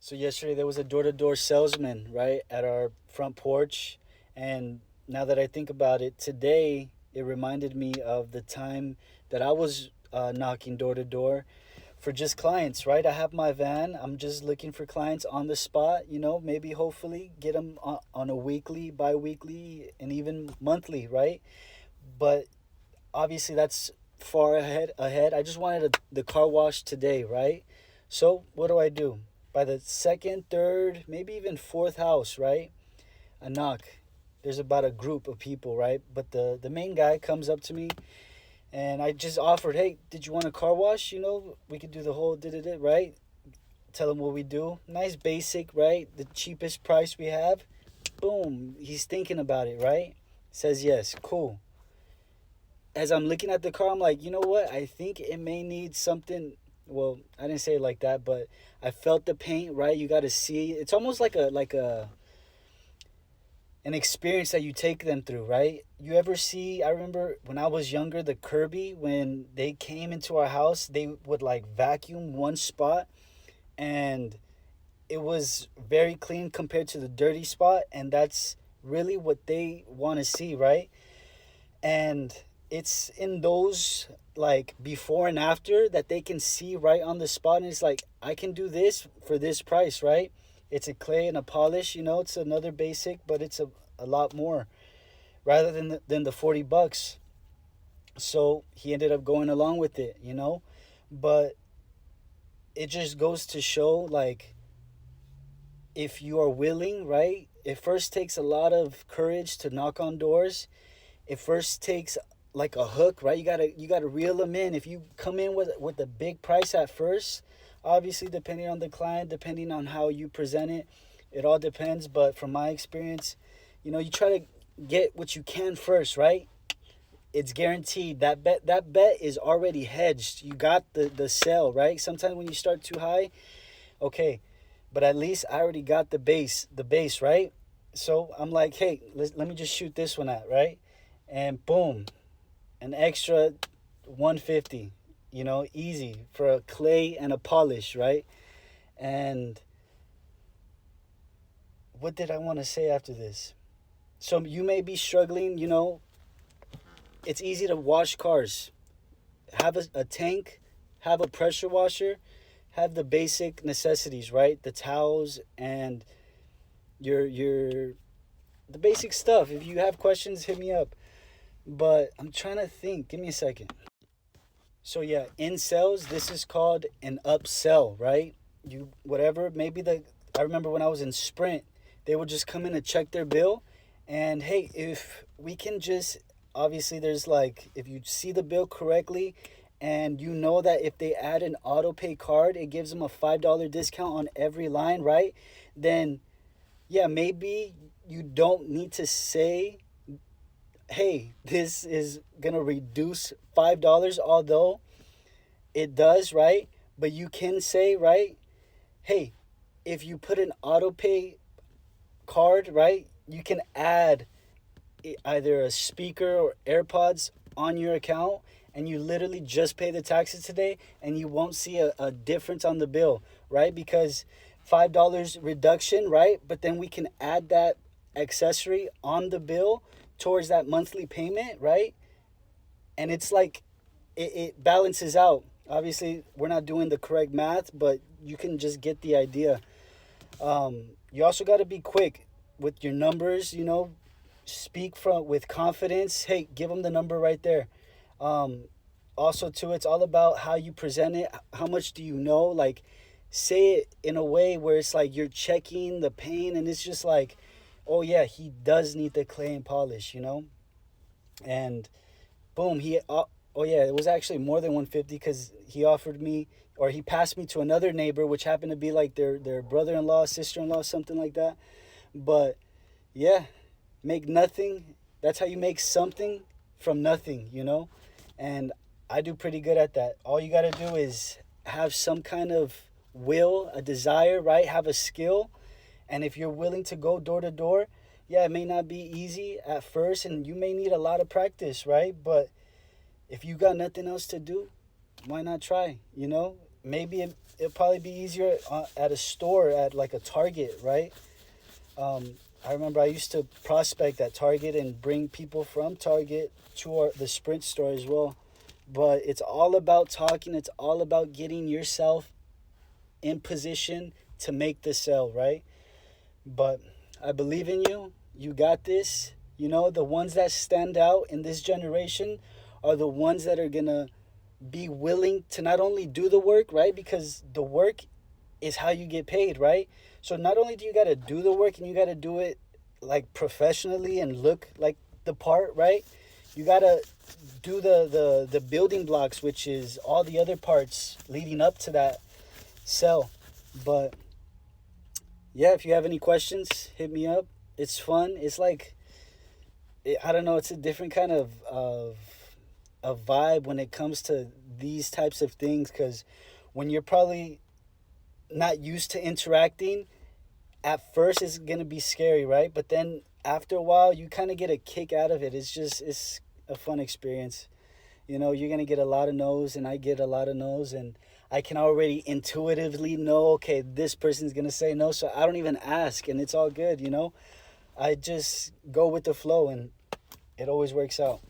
So yesterday there was a door-to-door salesman right at our front porch, and now that I think about it, today it reminded me of the time that I was knocking door to door for just clients. Right, I have my van. I'm just looking for clients on the spot. Maybe hopefully get them on a weekly, bi-weekly, and even monthly. Right, but obviously that's far ahead. I just wanted the car wash today, right? So what do I do? By the second, third, maybe even fourth house, right? A knock. There's about a group of people, right? But the main guy comes up to me, and I just offered, hey, did you want a car wash? We could do the whole did it, right? Tell him what we do. Nice basic, right? The cheapest price we have. Boom. He's thinking about it, right? Says yes. Cool. As I'm looking at the car, I'm like, you know what? I think it may need something. Well, I didn't say it like that, but I felt the paint, right? You got to see. It's almost like a an experience that you take them through, right? You ever see? I remember when I was younger, the Kirby, when they came into our house, they would like vacuum one spot, and it was very clean compared to the dirty spot, and that's really what they want to see, right? And it's in those like before and after that they can see right on the spot, and it's like I can do this for this price, right? It's a clay and a polish, it's another basic, but it's a lot more rather than the $40. So he ended up going along with it. But it just goes to show, like, if you are willing, right? It first takes a lot of courage to knock on doors. It first takes like a hook, right? You gotta reel them in. If you come in with a big price at first, obviously depending on the client, depending on how you present it, it all depends. But from my experience, you try to get what you can first, right? It's guaranteed. That bet is already hedged. You got the sale, right? Sometimes when you start too high, okay, but at least I already got the base, right? So I'm like, hey, let me just shoot this one at, right? And boom, an extra 150, easy for a clay and a polish, right? And what did I want to say after this? So you may be struggling, it's easy to wash cars. Have a tank, have a pressure washer, have the basic necessities, right? The towels and your the basic stuff. If you have questions, hit me up. But I'm trying to think. Give me a second. So yeah, in sales, this is called an upsell, right? You whatever, maybe I remember when I was in Sprint, they would just come in and check their bill, and hey, if we can just obviously there's like if you see the bill correctly, and you know that if they add an auto pay card, it gives them a $5 discount on every line, right? Then yeah, maybe you don't need to say, hey, this is gonna reduce $5, although it does, right? But you can say, right, hey, if you put an auto pay card, right, you can add either a speaker or AirPods on your account, and you literally just pay the taxes today, and you won't see a difference on the bill, right? Because $5 reduction, right? But then we can add that accessory on the bill towards that monthly payment, right? And it's like it balances out. Obviously, we're not doing the correct math, but you can just get the idea. You also got to be quick with your numbers. Speak from with confidence. Hey, give them the number right there. Um, Also, too, it's all about how you present it. How much do you know? Like, say it in a way where it's like you're checking the pain, and it's just like, oh yeah, he does need the clay and polish. And boom, oh yeah, it was actually more than 150 because he offered me, or he passed me to another neighbor, which happened to be like their brother-in-law, sister-in-law, something like that. But yeah, make nothing. That's how you make something from nothing. And I do pretty good at that. All you got to do is have some kind of will, a desire, right? Have a skill. And if you're willing to go door to door, yeah, it may not be easy at first, and you may need a lot of practice, right? But if you got nothing else to do, why not try? Maybe it'll probably be easier at a store, at like a Target, right? I remember I used to prospect at Target and bring people from Target to the Sprint store as well. But it's all about talking. It's all about getting yourself in position to make the sale, right? But I believe in you. You got this. You know, the ones that stand out in this generation are the ones that are going to be willing to not only do the work, right? Because the work is how you get paid, right? So not only do you got to do the work and you got to do it like professionally and look like the part, right? You got to do the building blocks, which is all the other parts leading up to that sell. But yeah, if you have any questions, hit me up. It's fun. It's like, I don't know, it's a different kind of a vibe when it comes to these types of things, because when you're probably not used to interacting, at first it's gonna be scary, right? But then after a while, you kind of get a kick out of it. It's a fun experience. You know, you're gonna get a lot of no's, and I get a lot of no's, and I can already intuitively know, okay, this person's gonna say no, so I don't even ask, and it's all good. You know, I just go with the flow, and it always works out.